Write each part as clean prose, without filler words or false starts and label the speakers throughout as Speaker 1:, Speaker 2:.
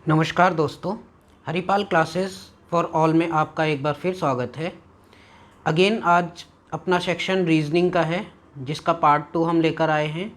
Speaker 1: नमस्कार दोस्तों, Haripal classes for all में आपका एक बार फिर स्वागत है। अगेन आज अपना सेक्शन रीजनिंग का है जिसका पार्ट 2 हम लेकर आए हैं।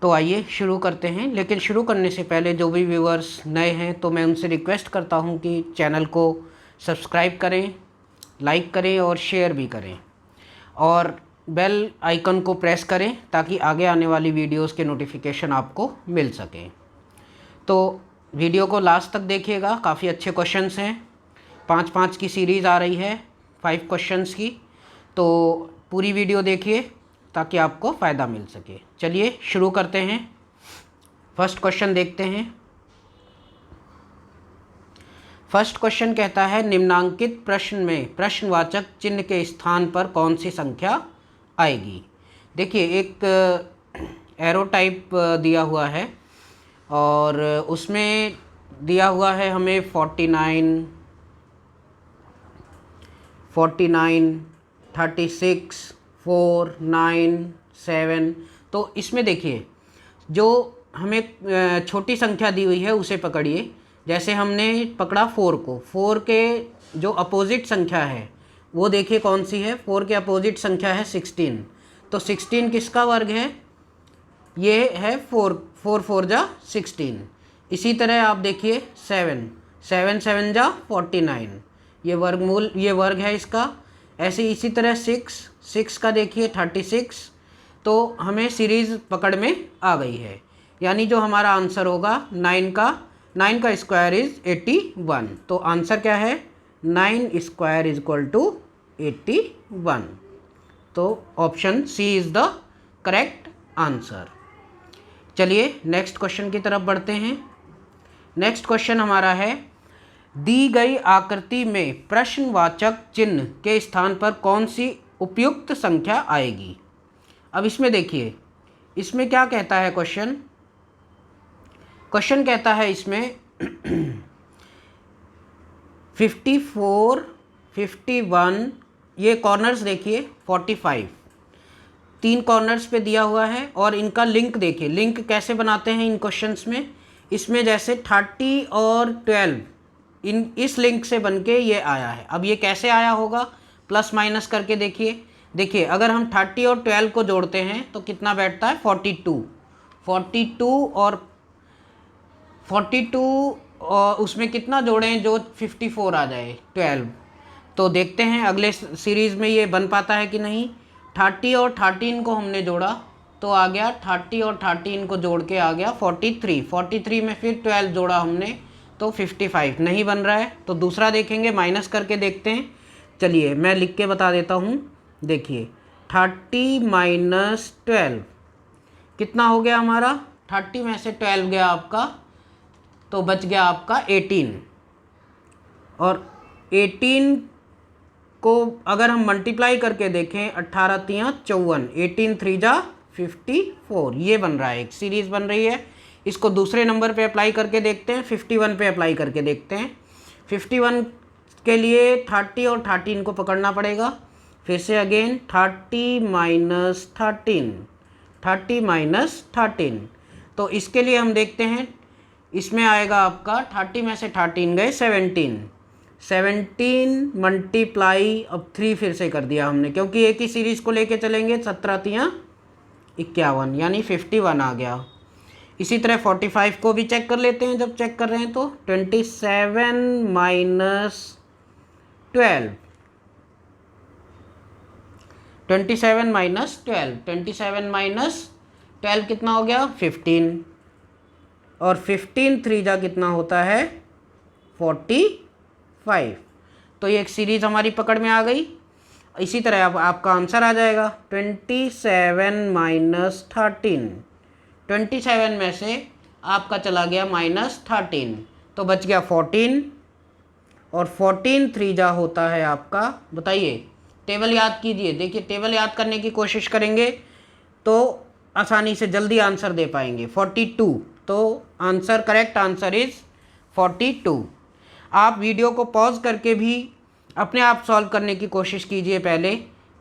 Speaker 1: तो आइए शुरू करते हैं। लेकिन शुरू करने से पहले जो भी व्यूअर्स नए हैं तो मैं उनसे रिक्वेस्ट करता हूं कि चैनल को सब्सक्राइब करें, लाइक करें और शेयर भी करें और बेल आइकन को प्रेस करें ताकि आगे आने वाली वीडियोज़ के नोटिफिकेशन आपको मिल सकें। तो वीडियो को लास्ट तक देखिएगा, काफ़ी अच्छे क्वेश्चंस हैं। 5-5 की सीरीज़ आ रही है 5 क्वेश्चंस की, तो पूरी वीडियो देखिए ताकि आपको फ़ायदा मिल सके। चलिए शुरू करते हैं। फर्स्ट क्वेश्चन देखते हैं। फर्स्ट क्वेश्चन कहता है निम्नांकित प्रश्न में प्रश्नवाचक चिन्ह के स्थान पर कौन सी संख्या आएगी। देखिए एक एरो टाइप दिया हुआ है और उसमें दिया हुआ है हमें 49, 36, 4, 9, 7। तो इसमें देखिए जो हमें छोटी संख्या दी हुई है उसे पकड़िए। जैसे हमने पकड़ा 4 को, 4 के जो अपोजिट संख्या है वो देखिए कौन सी है। 4 के अपोजिट संख्या है 16। तो 16 किसका वर्ग है? ये है 4 4 जा 16। इसी तरह आप देखिए 7 7 जा 49, ये वर्गमूल, ये वर्ग है इसका। ऐसे इसी तरह 6 का देखिए 36। तो हमें सीरीज़ पकड़ में आ गई है, यानी जो हमारा आंसर होगा 9 का स्क्वायर इज़ 81। तो आंसर क्या है? 9 स्क्वायर इज इक्वल टू 81। तो option C is the correct answer. चलिए नेक्स्ट क्वेश्चन की तरफ बढ़ते हैं। नेक्स्ट क्वेश्चन हमारा है दी गई आकृति में प्रश्नवाचक चिन्ह के स्थान पर कौन सी उपयुक्त संख्या आएगी। अब इसमें देखिए, इसमें क्या कहता है क्वेश्चन कहता है इसमें 54, 51, ये कॉर्नर्स देखिए 45, 3 कॉर्नर्स पे दिया हुआ है। और इनका लिंक देखिए, लिंक कैसे बनाते हैं इन क्वेश्चंस में। इसमें जैसे 30 और 12 इस लिंक से बनके ये आया है। अब ये कैसे आया होगा? प्लस माइनस करके देखिए अगर हम 30 और 12 को जोड़ते हैं तो कितना बैठता है? 42 और 42 और उसमें कितना जोड़ें जो 54 आ जाए? 12। तो देखते हैं अगले सीरीज़ में ये बन पाता है कि नहीं। 30 और 13 को हमने जोड़ा तो आ गया 30 और 13 को जोड़ के आ गया 43 में फिर 12 जोड़ा हमने तो 55 नहीं बन रहा है। तो दूसरा देखेंगे, माइनस करके देखते हैं। चलिए मैं लिख के बता देता हूँ। देखिए 30 माइनस 12 कितना हो गया हमारा? 30 में से 12 गया आपका तो बच गया आपका 18। और 18 को अगर हम मल्टीप्लाई करके देखें 18 तियाँ 54, 18 3 जा 54, ये बन रहा है, एक सीरीज़ बन रही है। इसको दूसरे नंबर पे अप्लाई करके देखते हैं, 51 पे अप्लाई करके देखते हैं। 51 के लिए 30 और 13 को पकड़ना पड़ेगा। फिर से अगेन 30 माइनस 13, तो इसके लिए हम देखते हैं, इसमें आएगा आपका 30 में से 13 गए 17 मल्टीप्लाई, अब 3 फिर से कर दिया हमने क्योंकि एक ही सीरीज़ को लेके चलेंगे। 17 तियाँ 51 यानी 51 आ गया। इसी तरह 45 को भी चेक कर लेते हैं। जब चेक कर रहे हैं तो 27 माइनस 12, 27 माइनस 12 कितना हो गया? 15। और 15 3 जा कितना होता है? 45। तो ये एक सीरीज़ हमारी पकड़ में आ गई। इसी तरह अब आपका आंसर आ जाएगा 27 माइनस 13। 27 में से आपका चला गया माइनस 13 तो बच गया 14। और 14 3 जा होता है आपका, बताइए, टेबल याद कीजिए। देखिए टेबल याद करने की कोशिश करेंगे तो आसानी से जल्दी आंसर दे पाएंगे। 42, तो आंसर, करेक्ट आंसर इज़ 42। आप वीडियो को पॉज करके भी अपने आप सॉल्व करने की कोशिश कीजिए पहले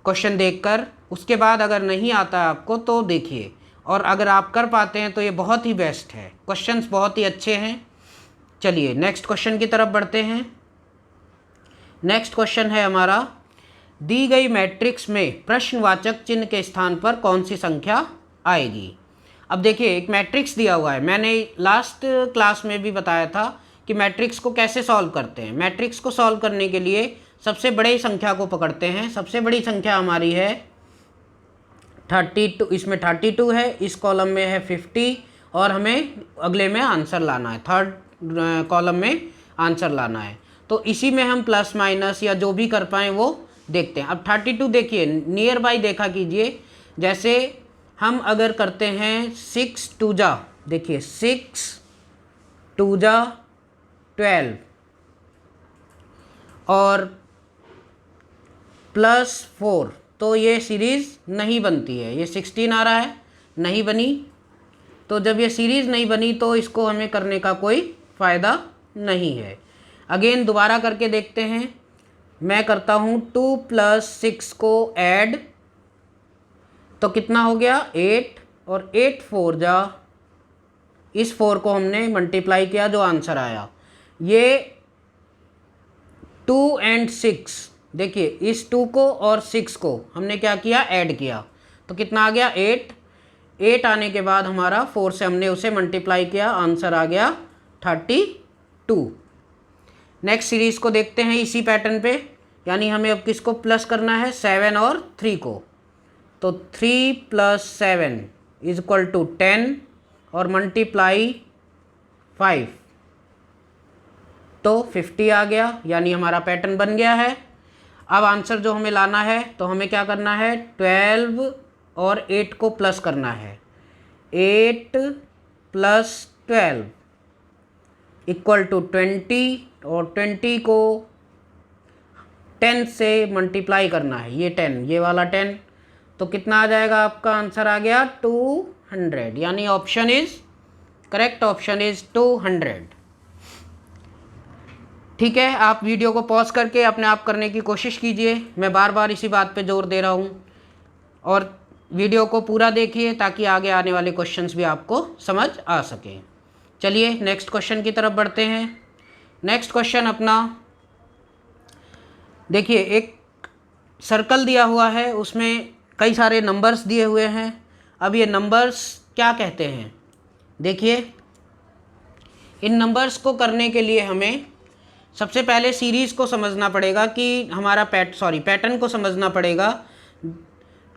Speaker 1: क्वेश्चन देखकर। उसके बाद अगर नहीं आता आपको तो देखिए, और अगर आप कर पाते हैं तो ये बहुत ही बेस्ट है। क्वेश्चंस बहुत ही अच्छे हैं। चलिए नेक्स्ट क्वेश्चन की तरफ बढ़ते हैं। नेक्स्ट क्वेश्चन है हमारा, दी गई मैट्रिक्स में प्रश्नवाचक चिन्ह के स्थान पर कौन सी संख्या आएगी। अब देखिए एक मैट्रिक्स दिया हुआ है, मैंने लास्ट क्लास में भी बताया था कि मैट्रिक्स को कैसे सॉल्व करते हैं। मैट्रिक्स को सॉल्व करने के लिए सबसे बड़ी संख्या को पकड़ते हैं। सबसे बड़ी संख्या हमारी है 32, इसमें 32 है, इस कॉलम में है 50 और हमें अगले में आंसर लाना है, थर्ड कॉलम में आंसर लाना है। तो इसी में हम प्लस माइनस या जो भी कर पाएँ वो देखते हैं। अब 32 देखिए नियर बाई देखा कीजिए, जैसे हम अगर करते हैं 6 2 जा, देखिए 6 2 जा 12 और +4, तो ये सीरीज़ नहीं बनती है। ये 16 आ रहा है, नहीं बनी। तो जब ये सीरीज़ नहीं बनी तो इसको हमें करने का कोई फ़ायदा नहीं है। अगेन दोबारा करके देखते हैं। मैं करता हूँ 2 + 6 को ऐड, तो कितना हो गया 8 और 8 4 जा, इस 4 को हमने मल्टीप्लाई किया, जो आंसर आया ये 2 और 6, देखिए इस 2 को और 6 को हमने क्या किया, ऐड किया, तो कितना आ गया 8। 8 आने के बाद हमारा 4 से हमने उसे मल्टीप्लाई किया, आंसर आ गया 32। नेक्स्ट सीरीज़ को देखते हैं इसी पैटर्न पे, यानी हमें अब किसको प्लस करना है, 7 और 3 को। तो 3 + 7 = 10 और मल्टीप्लाई 5, तो 50 आ गया, यानी हमारा पैटर्न बन गया है। अब आंसर जो हमें लाना है, तो हमें क्या करना है, 12 और 8 को प्लस करना है। 8 + 12 = 20 और 20 को 10 से मल्टीप्लाई करना है, ये 10, ये वाला 10, तो कितना आ जाएगा, आपका आंसर आ गया 200, यानी option is correct, option is 200। ठीक है, आप वीडियो को पॉज करके अपने आप करने की कोशिश कीजिए। मैं बार बार इसी बात पे जोर दे रहा हूँ, और वीडियो को पूरा देखिए ताकि आगे आने वाले क्वेश्चंस भी आपको समझ आ सके। चलिए नेक्स्ट क्वेश्चन की तरफ बढ़ते हैं। नेक्स्ट क्वेश्चन अपना देखिए, एक सर्कल दिया हुआ है, उसमें कई सारे नंबर्स दिए हुए हैं। अब ये नंबर्स क्या कहते हैं, देखिए इन नंबर्स को करने के लिए हमें सबसे पहले सीरीज़ को समझना पड़ेगा कि हमारा पैटर्न को समझना पड़ेगा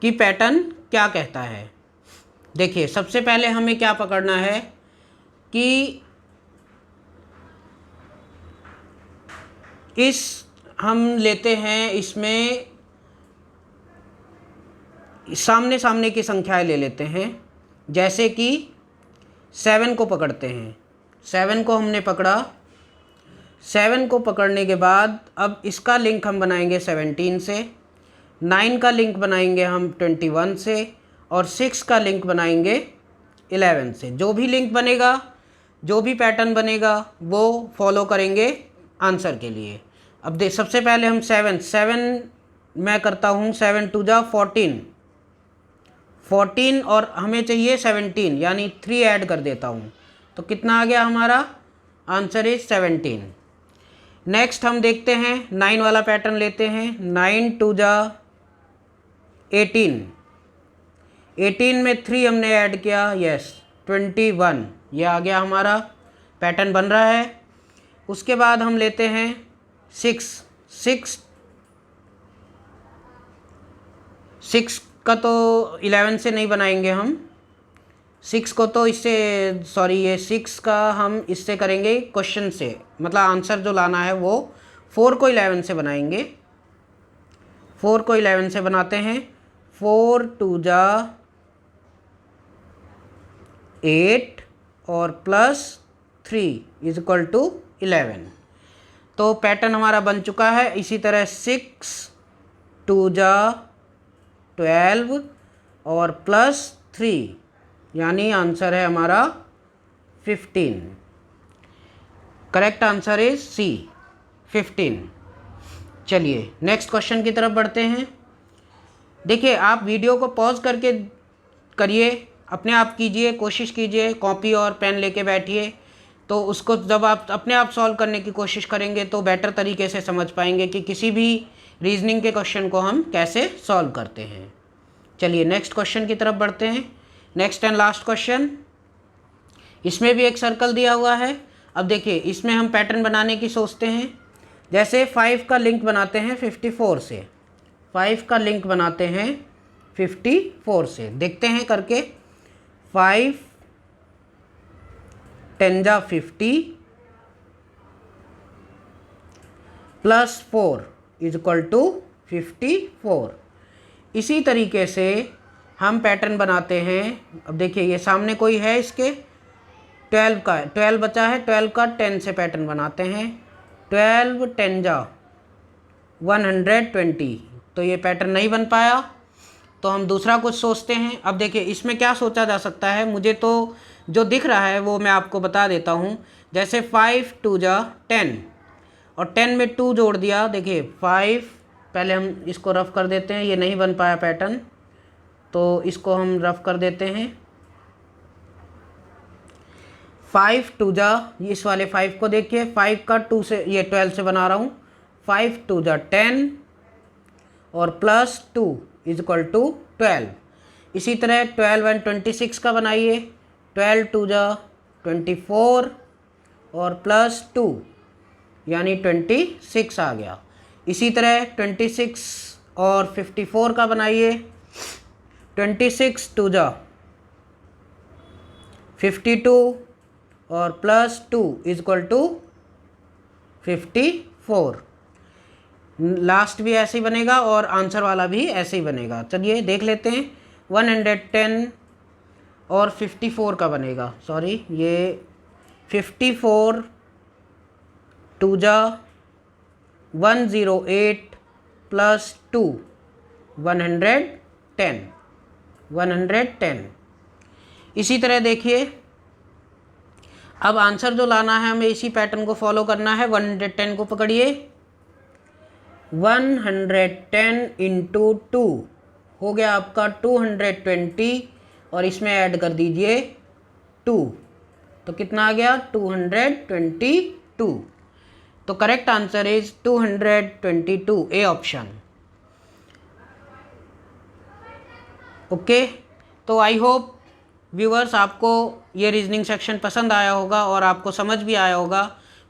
Speaker 1: कि पैटर्न क्या कहता है। देखिए सबसे पहले हमें क्या पकड़ना है कि हम लेते हैं, इसमें सामने सामने की संख्याएं ले लेते हैं। जैसे कि 7 को पकड़ते हैं, 7 को हमने पकड़ा। 7 को पकड़ने के बाद अब इसका लिंक हम बनाएंगे 17 से, 9 का लिंक बनाएंगे हम 21 से, और 6 का लिंक बनाएंगे 11 से। जो भी लिंक बनेगा, जो भी पैटर्न बनेगा, वो फॉलो करेंगे आंसर के लिए। अब सबसे पहले हम 7 मैं करता हूँ, 7 2 जा 14 और हमें चाहिए 17, यानी 3 ऐड कर देता हूँ, तो कितना आ गया हमारा, आंसर इज 17। नेक्स्ट हम देखते हैं 9 वाला पैटर्न लेते हैं। 9 2 जा 18, 18 में 3 हमने ऐड किया, यस 21, ये आ गया हमारा, पैटर्न बन रहा है। उसके बाद हम लेते हैं 6 का तो 11 से नहीं बनाएंगे हम, 6 को तो इससे ये 6 का हम इससे करेंगे क्वेश्चन से, मतलब आंसर जो लाना है वो 4 को 11 से बनाएंगे। 4 को 11 से बनाते हैं। 4 2 जा 8 और +3 = 11, तो पैटर्न हमारा बन चुका है। इसी तरह 6 2 जा 12 और +3, यानी आंसर है हमारा 15। Correct answer is C, 15। चलिए नेक्स्ट क्वेश्चन की तरफ बढ़ते हैं। देखिए आप वीडियो को पॉज करके करिए, अपने आप कीजिए, कोशिश कीजिए, कॉपी और पेन लेके बैठिए तो उसको जब आप अपने आप सॉल्व करने की कोशिश करेंगे तो बेटर तरीके से समझ पाएंगे कि किसी भी रीजनिंग के क्वेश्चन को हम कैसे सॉल्व करते हैं। चलिए नेक्स्ट क्वेश्चन की तरफ बढ़ते हैं। नेक्स्ट एंड लास्ट क्वेश्चन, इसमें भी एक सर्कल दिया हुआ है। अब देखिए इसमें हम पैटर्न बनाने की सोचते हैं। जैसे 5 का लिंक बनाते हैं 54 से, 5 का लिंक बनाते हैं 54 से, देखते हैं करके। 5 10 जा 50 प्लस 4 इज इक्वल टू 54। इसी तरीके से हम पैटर्न बनाते हैं। अब देखिए ये सामने कोई है, इसके 12 का 12 बचा है, 12 का 10 से पैटर्न बनाते हैं। 12 10 जा 120, तो ये पैटर्न नहीं बन पाया, तो हम दूसरा कुछ सोचते हैं। अब देखिए इसमें क्या सोचा जा सकता है, मुझे तो जो दिख रहा है वो मैं आपको बता देता हूँ। जैसे 5 2 जा 10 और 10 में 2 जोड़ दिया। देखिए 5, पहले हम इसको रफ़ कर देते हैं, ये नहीं बन पाया पैटर्न, तो इसको हम रफ़ कर देते हैं। 5 2 जा, इस वाले 5 को देखिए, 5 का 2 से, ये 12 से बना रहा हूँ। 5 2 जा 10 और प्लस 2 इज इक्वल टू 12। इसी तरह 12 एंड 26 का बनाइए। 12 2 जा 24 और प्लस 2 यानी 26 आ गया। इसी तरह 26 और 54 का बनाइए। 26 2 जा 52 और plus 2 is equal to 54। Last भी ऐसे ही बनेगा और आंसर वाला भी ऐसे ही बनेगा। चलिए देख लेते हैं। 110 और 54 का बनेगा, सॉरी ये 54 2 जा 108 प्लस 2 110। इसी तरह देखिए, अब आंसर जो लाना है हमें इसी पैटर्न को फॉलो करना है। 110 को पकड़िए, 110 इंटू 2 हो गया आपका 220 और इसमें ऐड कर दीजिए 2, तो कितना आ गया 222। तो correct answer is 222, A option. Okay, तो आई होप व्यूअर्स आपको ये रीजनिंग सेक्शन पसंद आया होगा और आपको समझ भी आया होगा।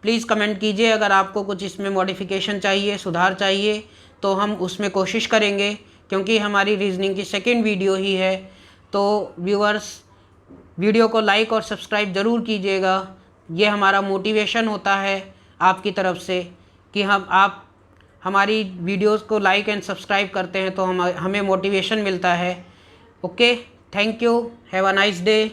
Speaker 1: प्लीज़ कमेंट कीजिए अगर आपको कुछ इसमें मॉडिफिकेशन चाहिए, सुधार चाहिए, तो हम उसमें कोशिश करेंगे, क्योंकि हमारी रीजनिंग की सेकंड वीडियो ही है। तो व्यूअर्स वीडियो को लाइक और सब्सक्राइब ज़रूर कीजिएगा। ये हमारा मोटिवेशन होता है आपकी तरफ से कि आप हमारी वीडियोस को लाइक एंड सब्सक्राइब करते हैं, तो हमें मोटिवेशन मिलता है। Okay, thank you, have a nice day.